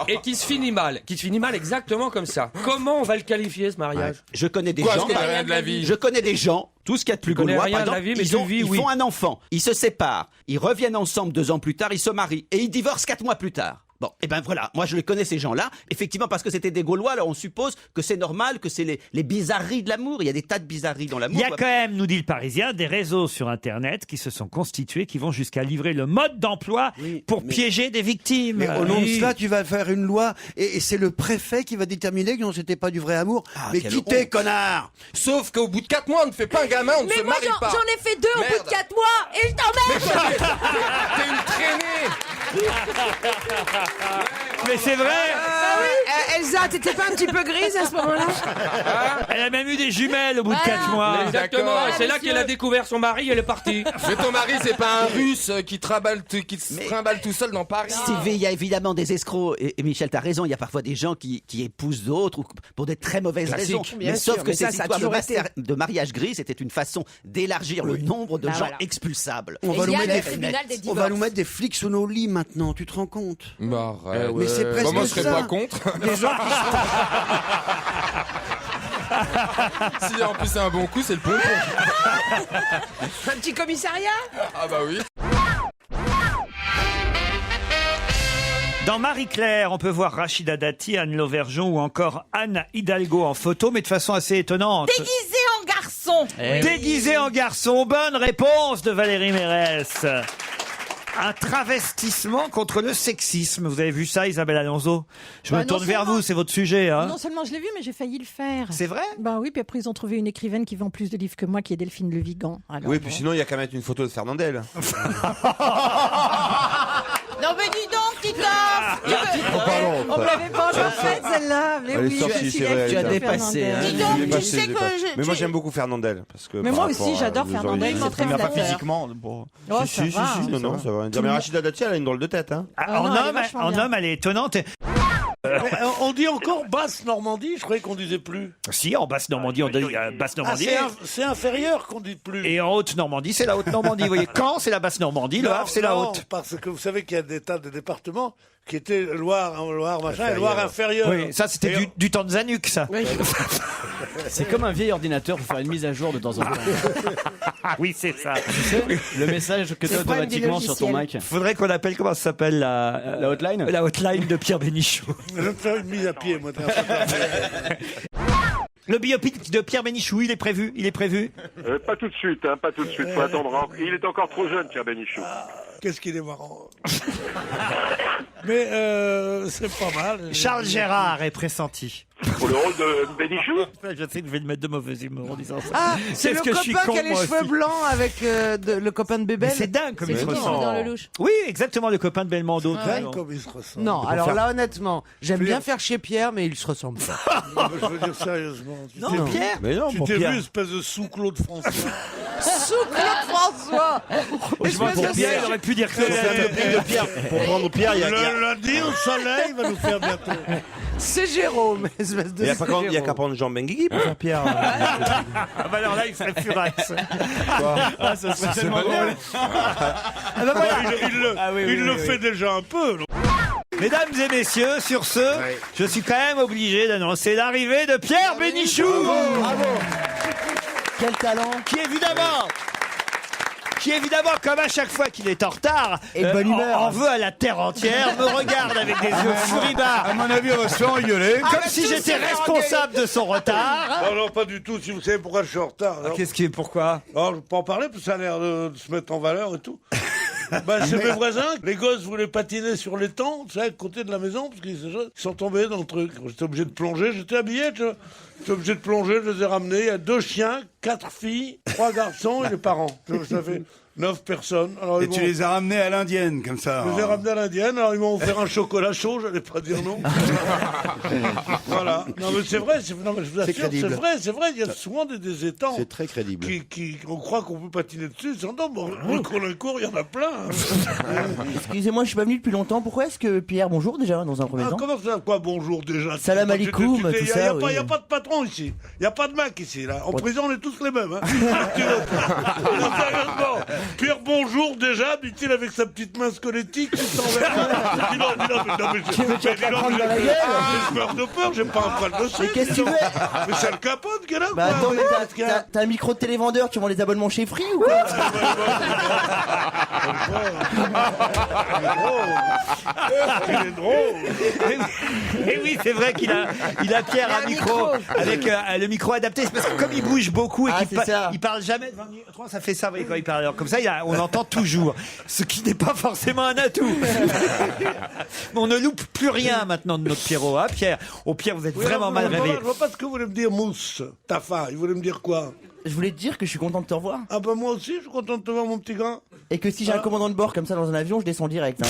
Et qui se finit mal. Qui se finit mal exactement comme ça. Comment on va le qualifier, ce mariage?
Je connais des
Quoi,
gens.
je connais rien de la vie.
Je connais des gens. Tout ce qu'il y a de plus
connais
gaulois,
rien
par
de la
exemple,
vie, mais tu vis,
ils
oui.
font un enfant, ils se séparent, ils reviennent ensemble 2 ans plus tard, ils se marient et ils divorcent 4 mois plus tard. Bon, et ben voilà, moi je les connais ces gens-là, effectivement parce que c'était des Gaulois, alors on suppose que c'est normal, que c'est les bizarreries de l'amour, il y a des tas de bizarreries dans l'amour.
Il y a quand même, nous dit le Parisien, des réseaux sur Internet qui se sont constitués, qui vont jusqu'à livrer le mode d'emploi pour piéger des victimes.
Mais au nom de cela, tu vas faire une loi et c'est le préfet qui va déterminer que non, c'était pas du vrai amour. mais quittez, connard!
Sauf qu'au bout de 4 mois, on ne fait pas un gamin, on ne
Mais
se
moi,
marie pas.
j'en ai fait 2 au bout de 4 mois et je t'emmerde!
c'est vrai.
Elsa, t'étais pas un petit peu grise à ce moment-là?
Elle a même eu des jumelles au bout de 4 mois.
Exactement, c'est là qu'elle a découvert son mari, elle est partie.
Mais ton mari, c'est pas un russe qui se trimballe tout seul dans Paris.
Sylvie, il y a évidemment des escrocs. Et Michel, t'as raison, il y a parfois des gens qui épousent d'autres ou pour des très mauvaises
Classique.
raisons.
Bien
Mais
sûr,
sauf que
mais
ces
ça a
histoires
toujours été.
de mariage gris, c'était une façon d'élargir le nombre de
Bah
gens
voilà.
expulsables.
On va,
il y
nous
a
mettre
le
des
tribunal des
on
divorces.
va nous mettre des flics sous nos lits maintenant, tu te rends compte?
Bah, arrête.
Mais c'est presque
moi, je serais
ça.
pas contre.
Des gens qui
Si en plus c'est un bon coup, c'est le pompon.
Un petit commissariat?
Ah bah oui.
Dans Marie-Claire, on peut voir Rachida Dati, Anne Lauvergeon ou encore Anne Hidalgo en photo, mais de façon assez étonnante.
Déguisé en garçon.
Déguisé en garçon. Bonne réponse de Valérie Mérès. Un travestissement contre le sexisme. Vous avez vu ça, Isabelle Alonso? Je me
Bah, non
tourne vers
seulement-
vous, c'est votre sujet. Hein.
Non seulement je l'ai vu, mais j'ai failli le faire.
C'est vrai?
Bah oui, puis après ils ont trouvé une écrivaine qui vend plus de livres que moi, qui est Delphine Le Vigan. Alors,
Oui,
bon.
puis sinon, il y a qu'à mettre une photo de Fernandel.
Non mais dis donc, Titoff On me l'avait pas encore faite celle-là. Mais
Elle est
oui,
sortie,
je
c'est vrai.
Tu as
elle est
dépassé.
sortie.
Hein.
Dis donc,
Il est
tu
passé,
sais
il est
que
passé.
je-
Mais moi,
tu-
j'aime beaucoup Fernandel. Parce que
Mais
par
moi
rapport
aussi,
à
j'adore
nos
Fernandel,
origines.
il m'entraîne
Mais
sa
pas
sœur.
physiquement. Bon.
Oh,
Si,
ça
si,
va.
si, non, non, ça va. Mais Rachida Dati, elle a une drôle de tête. Hein.
Ah,
Ah
en
non, elle est
homme,
vachement bien.
elle est étonnante.
Mais, on dit encore basse Normandie, je croyais qu'on disait plus.
Si, en basse Normandie, on dit basse Normandie.
C'est inférieur qu'on dit plus.
Et en haute Normandie, c'est la haute Normandie. Vous voyez, Caen, c'est la basse Normandie, le
Non,
Havre, c'est la
non,
haute.
Parce que vous savez qu'il y a des tas de départements qui étaient Loire machin et Loire inférieure.
Oui, ça c'était
Et
du temps de Zanuck, ça.
C'est comme un vieil ordinateur pour faire une mise à jour de temps en temps.
Oui, c'est ça.
Le message que tu as automatiquement sur ton Mac.
Faudrait qu'on appelle, comment ça s'appelle,
La hotline.
la hotline de Pierre Bénichou.
Je vais me faire une mise à pied, moi.
Le biopic de Pierre Bénichou, il est prévu,
Pas tout de suite, hein, pas tout de suite. Faut attendre. Il est encore trop jeune, Pierre Bénichou.
Qu'est-ce qu'il est marrant. Mais c'est pas mal.
Charles Gérard est pressenti.
Pour le rôle de Bénichou?
Je sais que je vais le mettre de mauvais humeur en disant ça.
Ah, c'est le
Qu'est-ce que je suis
copain
con,
qui a les
moi
cheveux
aussi.
blancs avec le copain de Bébel.
Mais c'est dingue comme il se
Qui
ressemble.
dans le louche.
Oui, exactement, le copain de Belmondo.
Comme il se ressemble.
Non,
Pour
alors
faire-
là, honnêtement, j'aime bien faire chez Pierre, mais il se ressemble pas.
Je veux dire sérieusement.
Non, Pierre.
Mais non,
Tu
pour
t'es
Pierre.
vu, espèce de sous-Claude François.
Sous Claude François.
Pour Pierre, il aurait pu dire que
C'est un biopic de Pierre. Pour prendre Pierre, il y a.
Le lundi au soleil va nous faire bientôt.
C'est Jérôme, espèce de.
Il y a qu'à prendre Jean Benguigui pour faire Pierre.
Ah bah alors là, il serait furax.
Ah, ça serait tellement drôle.
Ah bah voilà.
Il le fait déjà un peu. non?
Mesdames et messieurs, sur ce, je suis quand même obligé d'annoncer l'arrivée de Pierre Bénichou.
Bravo.
Quel talent.
Qui évidemment, comme à chaque fois qu'il est en retard,
Et de bonne humeur.
en veut à la terre entière, me regarde avec des yeux furibards,
À mon avis, on va se faire engueuler.
comme si j'étais responsable de son retard.
Non, non, pas du tout. Si vous savez pourquoi je suis en retard. non.
Pourquoi?
Alors, je peux pas en parler parce que ça a l'air de se mettre en valeur et tout. Bah, chez mes voisins, les gosses voulaient patiner sur l'étang, tu sais, à côté de la maison, parce qu'ils sont tombés dans le truc. J'étais obligé de plonger, j'étais habillé, tu vois. J'étais obligé de plonger, je les ai ramenés. Il y a 2 chiens, 4 filles, 3 garçons et les parents. Ça fait 9 personnes. Alors,
Et tu les as ramenés à l'indienne, comme ça.
Je les ai ramenés à l'indienne, alors ils m'ont offert un chocolat chaud, j'allais pas dire non. Voilà. Non mais c'est vrai, non, mais je vous assure,
crédible.
c'est vrai, il y a souvent des étangs
C'est très crédible.
on croit qu'on peut patiner dessus, c'est non, bon, le Colincourt, il y en a plein.
Excusez-moi, je suis pas venu depuis longtemps. Pourquoi est-ce que Pierre, bonjour déjà, dans un premier temps?
Comment ça, quoi, bonjour déjà?
Salam alaikum, tout
Il
ça,
n'y
oui.
a pas de patron ici, il n'y a pas de Mac ici, là. En prison, on est tous les mêmes. Hein. Non, sérieusement, Pierre, bonjour déjà, dit-il avec sa petite main squelettique, qui s'en va. Dis non, mais
Tu veux te la prendre dans la gueule?
je meurs de peur, j'ai pas un poil de sang.
Mais qu'est-ce que tu veux?
Mais c'est le capote qui est là,
Bah
quoi.
attends, mais t'as un micro de télévendeur, tu vends les abonnements chez Free ou quoi?
Il est drôle.
Et oui, c'est vrai qu'il a Pierre un micro avec le micro adapté. C'est parce que comme il bouge beaucoup et
Ah,
qu'il
c'est ça.
il parle jamais devant le micro, ça fait ça, vous voyez, quand il parle. Alors, comme ça, on entend toujours. Ce qui n'est pas forcément un atout. Mais on ne loupe plus rien maintenant de notre Pierrot, hein, Pierre. Oh, Pierre, vous êtes
Oui,
vraiment
non,
mal
je
réveillé.
vois pas ce que vous voulez me dire, Mousse, Tafa. Il voulait me dire quoi?
Je voulais te dire que je suis content de te revoir.
Ah bah moi aussi, je suis content de te voir, mon petit gars.
Et que si j'ai un commandant de bord comme ça dans un avion, je descends direct.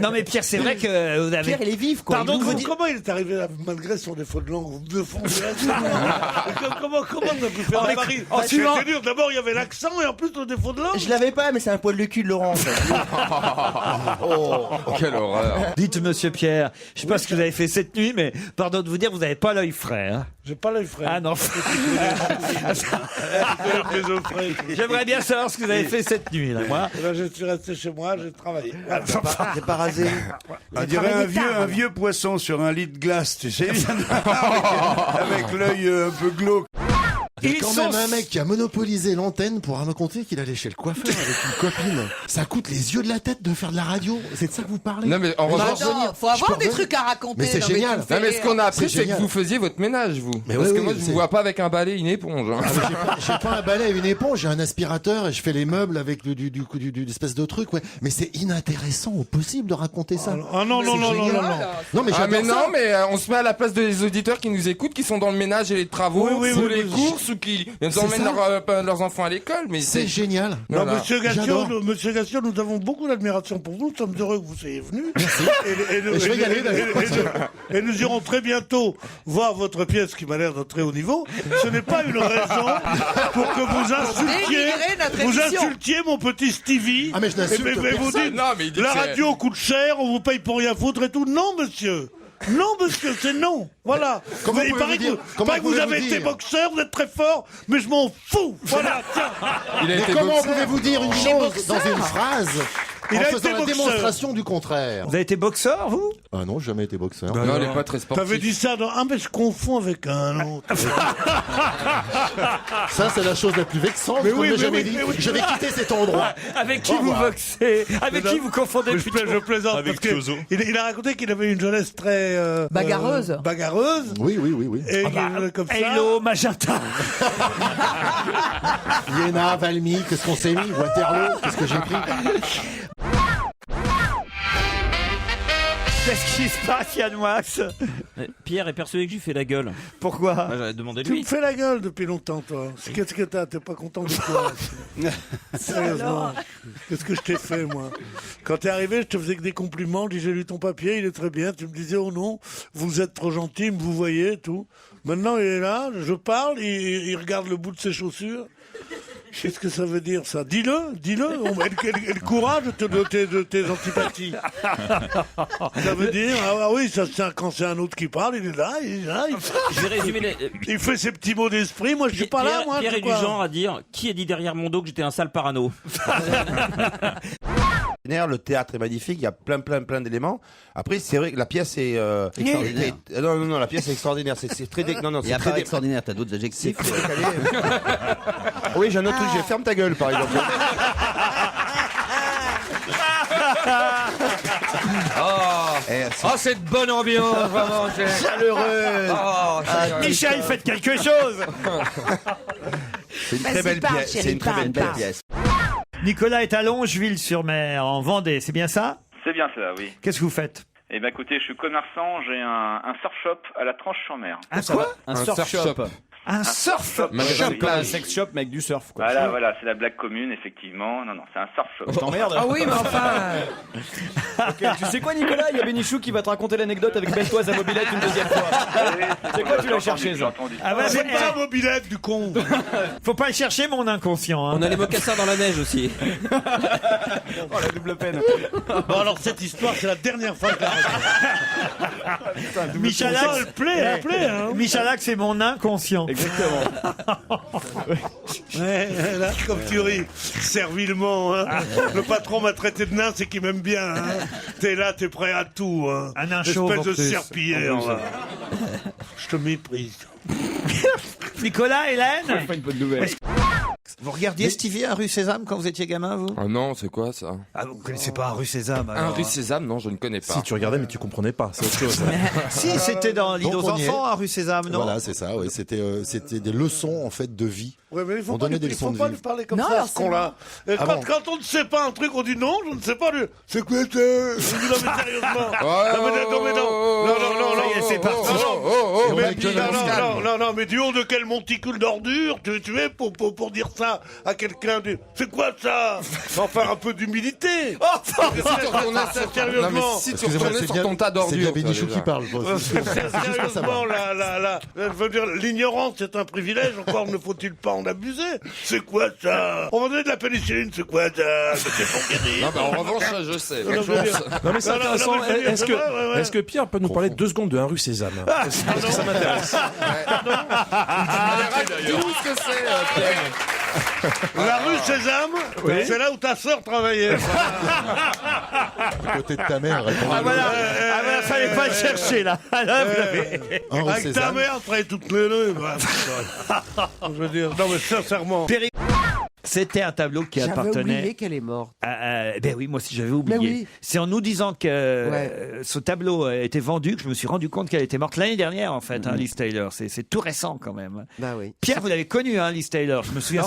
Non mais Pierre, c'est vrai que vous avez...
Pierre, il est vif, quoi.
Pardon de vous dire...
Comment il est arrivé là, malgré son défaut de langue, vous me fondez comment on a pu faire un pari? C'était dur. D'abord, il y avait l'accent et en plus le défaut de langue.
Je l'avais pas, mais c'est un poil de cul de Laurent. En fait.
Oh, quelle horreur.
Dites, monsieur Pierre, je sais pas ce que vous avez fait cette nuit, mais pardon de vous dire, vous n'avez pas l'œil frais. Hein.
J'ai pas l'œil frais.
Ah non. J'aimerais bien savoir ce que vous avez fait cette nuit. Là, moi.
Là, je suis resté chez moi, j'ai travaillé.
T'es pas rasé.
On dirait un vieux poisson sur un lit de glace, tu sais, avec l'œil un peu glauque.
Il y a quand même un mec qui a monopolisé l'antenne pour raconter qu'il allait chez le coiffeur avec une copine. Ça coûte les yeux de la tête de faire de la radio. C'est de ça que vous parlez?
Non, mais en revanche,
Faut avoir des trucs à raconter.
Mais c'est génial.
Non, mais ce qu'on a appris, c'est que vous faisiez votre ménage, vous.
Mais
Parce
oui,
que
oui,
moi, je
c'est-
vous vois pas avec un balai et une éponge. Hein.
J'ai pas un balai et une éponge, j'ai un aspirateur et je fais les meubles avec du espèce de truc, ouais. Mais c'est inintéressant au possible de raconter ça.
Ah non, non, non, non, non, non.
Non, mais
Ah, mais
j'adore ça.
non, mais on se met à la place des auditeurs qui nous écoutent, qui sont dans le ménage et les travaux,
Oui, oui,
ou
oui,
les
oui.
courses, ou qui nous emmènent leurs enfants à l'école. Mais
C'est génial.
Non,
Voilà.
monsieur Gassio,
J'adore.
monsieur Gassio, nous avons beaucoup d'admiration pour vous. Nous sommes heureux que vous soyez venu.
Merci.
Et
Et je vais y aller, d'ailleurs.
et nous irons très bientôt voir votre pièce qui m'a l'air de très haut niveau. Ce n'est pas une raison pour que vous
Délivrer notre
vous
émission.
insultiez mon petit Stevie.
Ah, mais je n'insulte
Et vous
personne.
dites,
Non, mais il dit
la
que c'est-
radio coûte cher, on vous paye pour rien foutre et tout. Non, monsieur. Non, monsieur, c'est non. Voilà.
Comment
il
pouvez-vous
paraît
dire-
que,
comment
paraît que vous
pouvez-vous
avez été
dire
boxeur, vous êtes très fort, mais je m'en fous. Voilà, tiens.
il a
Mais
été
comment
boxeur.
pouvez-vous dire une chose dans une phrase
Il
en
a
faisant
été
la
boxeur.
démonstration du contraire?
Vous avez été boxeur, vous?
Ah non, j'ai jamais été boxeur.
Non, il est pas très sportif.
T'avais dit ça dans... Ah, mais je confonds avec un autre.
Ça, c'est la chose la plus vexante
Mais
qu'on
oui,
m'ait
mais
jamais
oui,
dit.
mais oui.
Je vais quitter cet endroit.
Avec qui
Au
vous
revoir.
boxez? Avec qui vous confondez
Mais
le
je plaisante
Avec
parce que
Chozo.
il a raconté qu'il avait une jeunesse très
Bagarreuse.
bagarreuse.
Oui, oui, oui, oui.
Et comme ça.
Hello, Magenta.
Iéna, Valmy, qu'est-ce qu'on s'est mis? Waterloo, qu'est-ce que j'ai pris?
Qu'est-ce qui se passe, Yann Moix?
Pierre est persuadé que je lui fais la gueule.
Pourquoi?
Bah, j'avais demandé
Tu me
lui.
fais la gueule depuis longtemps, toi. Qu'est-ce que t'as? T'es pas content de quoi? Sérieusement. Qu'est-ce que je t'ai fait, moi? Quand t'es arrivé, je te faisais que des compliments. Je dis, j'ai lu ton papier, il est très bien. Tu me disais, oh non, vous êtes trop gentil, vous voyez, tout. Maintenant, il est là, je parle, il regarde le bout de ses chaussures. Qu'est-ce que ça veut dire, ça? Dis-le. Et le courage de tes antipathies. Ça veut dire, ah oui, ça, quand c'est un autre qui parle, il est là,
Je vais résumer les...
il fait ses petits mots d'esprit. Moi, je suis pas là, moi.
Pierre
c'est
est du
quoi
genre à dire qui a dit derrière mon dos que j'étais un sale parano.
Le théâtre est magnifique, il y a plein d'éléments. Après, c'est vrai que la pièce est
Extraordinaire.
non, la pièce est extraordinaire. C'est très non,
Il n'y a pas extraordinaire, t'as d'autres adjectifs.
Oui, j'ai un autre truc. J'ai ferme ta gueule, par exemple.
Oh, cette bonne ambiance, vraiment.
Chaleureux.
Oh,
Michel, faites quelque chose.
C'est une très
Vas-y,
belle
parle,
pièce.
chérie,
C'est une très
parle,
belle
parle.
pièce.
Nicolas est à Longeville-sur-Mer, en Vendée, c'est bien ça?
C'est bien cela, oui.
Qu'est-ce que vous faites?
Eh ben écoutez, je suis commerçant, j'ai un surf shop à la Tranche-sur-Mer.
Un quoi?
Un surf shop.
Un surf
shop.
Magasin de
Oui,
plage.
oui.
Sex shop, mais avec du surf, quoi.
Voilà, c'est la blague commune, effectivement. Non, c'est un surf shop.
Je t'emmerde.
Ah oui, mais enfin.
Tu sais quoi, Nicolas? Il y a Bénichou qui va te raconter l'anecdote avec Beltoise à mobilette une deuxième fois. C'est quoi, tu l'as cherché, ça?
Ah ouais,
C'est
mais,
pas mobilette, du con.
faut pas le chercher, mon inconscient. Hein.
On a les mocassins dans la neige aussi. Oh, la double peine.
Bon, alors, cette histoire, c'est la dernière fois que je la raconte.
Michalak,
Ça, elle plaît, hein.
Michalak, c'est mon inconscient.
Exactement.
Ouais, là, comme tu ris, servilement. Hein. Le patron m'a traité de nain, c'est qu'il m'aime bien. Hein. T'es là, t'es prêt à tout. Hein.
Un nain chauve,
Espèce de
en plus.
serpillière. là. Je te méprise.
Nicolas, Hélène,
Pas une bonne nouvelle.
vous regardiez Stevie à rue Sésame quand vous étiez gamin, vous?
Ah non, c'est quoi ça?
Ah, vous connaissez pas rue Sésame?
Un
alors,
rue Sésame, non, je ne connais pas.
Si tu regardais, mais tu comprenais pas. C'est autre chose.
Si, c'était dans l'île
Donc,
aux
on y est.
enfants à rue Sésame, non?
Voilà, c'est ça, ouais. C'était des leçons, en fait, de vie.
Ouais, mais il faut
On
pas,
donnait
lui,
des
il
leçons
faut
de
pas
vie.
lui parler comme
Non,
ça,
alors,
ce con-là. Et
Ah bon
quand on ne sait pas un truc, on dit non, je ne sais pas. C'est quoi ça? On dit non, mais sérieusement. Non, mais non.
Ça y est, c'est parti.
Mais,
Michael
non, mais du haut de quel monticule d'ordure tu es pour dire ça? ça à quelqu'un, c'est quoi ça? Enfin, un peu d'humilité. Sérieusement.
Si tu retournais sur ton tas
C'est
d'ordures.
bien Bénichou qui parle. Bon,
Sérieusement, je veux dire, l'ignorance c'est un privilège, encore ne faut-il pas en abuser? C'est quoi ça? On va donner de la pénicilline, c'est quoi ça? C'est pour guérir.
Non, bah, en revanche, ça, je sais.
Non, mais c'est intéressant. Est-ce que Pierre peut nous parler 2 secondes de Un rue Sésame? Parce que ça m'intéresse.
Dis-nous ce que c'est, Pierre.
La rue Sésame, c'est là où ta sœur travaillait.
À côté de ta mère.
Ah voilà, fallait pas le chercher là. Là, vous l'avez.
Avec ta mère, travaille toutes les deux. Je veux dire, non mais sincèrement.
C'était un tableau qui
J'avais
appartenait.
oublié qu'elle est morte.
Ben oui, moi aussi j'avais oublié.
Ben oui.
C'est en nous disant que ce tableau était vendu que je me suis rendu compte qu'elle était morte l'année dernière en fait, Liz Taylor. C'est tout récent quand même.
Bah oui.
Pierre, vous l'avez connu, Liz Taylor. Je me souviens.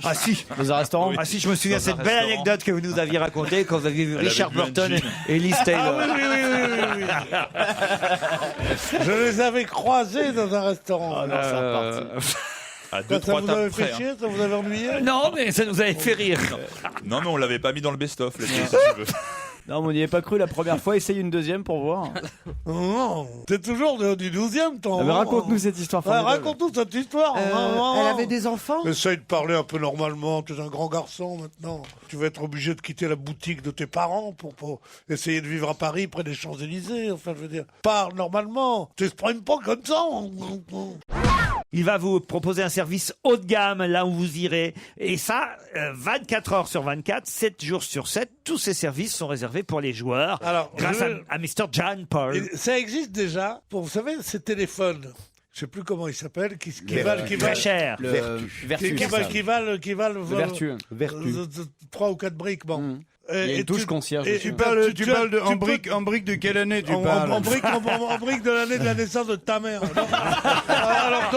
Ah si.
Dans un restaurant.
Ah si, je me souviens cette belle anecdote que vous nous aviez racontée quand vous aviez vu Richard
bu un
Burton
gin.
et Liz Taylor.
Ah oui. Je les avais croisés dans un restaurant.
À
Ça
2-3
vous avait
tables
fait
près.
chier, ça vous avait ennuyé?
Non, mais ça nous avait fait rire.
Non, mais on l'avait pas mis dans le best-of, si tu veux.
Non, mais on n'y avait pas cru la première fois. Essaye une deuxième pour voir.
Non, t'es toujours du 12e, ton.
Ah, mais raconte-nous cette histoire formidable.
Raconte-nous cette histoire.
Elle avait des enfants?
Essaye de parler un peu normalement. Tu es un grand garçon maintenant. Tu vas être obligé de quitter la boutique de tes parents pour essayer de vivre à Paris près des Champs-Élysées. Enfin, je veux dire, parle normalement. Tu t'exprimes pas comme ça.
Il va vous proposer un service haut de gamme là où vous irez. Et ça, 24 heures sur 24, 7 jours sur 7, tous ces services sont réservés pour les joueurs.
Alors,
grâce à Mr. John Paul.
Et ça existe déjà pour, vous savez, ces téléphones. Je sais plus comment ils s'appellent, qui valent
très cher.
qui valent
Vertu.
3 ou 4 briques, bon.
Il y a une touche concierge.
Tu parles de en brique de quelle année tu parles?
En brique de l'année de la naissance de ta mère. Alors,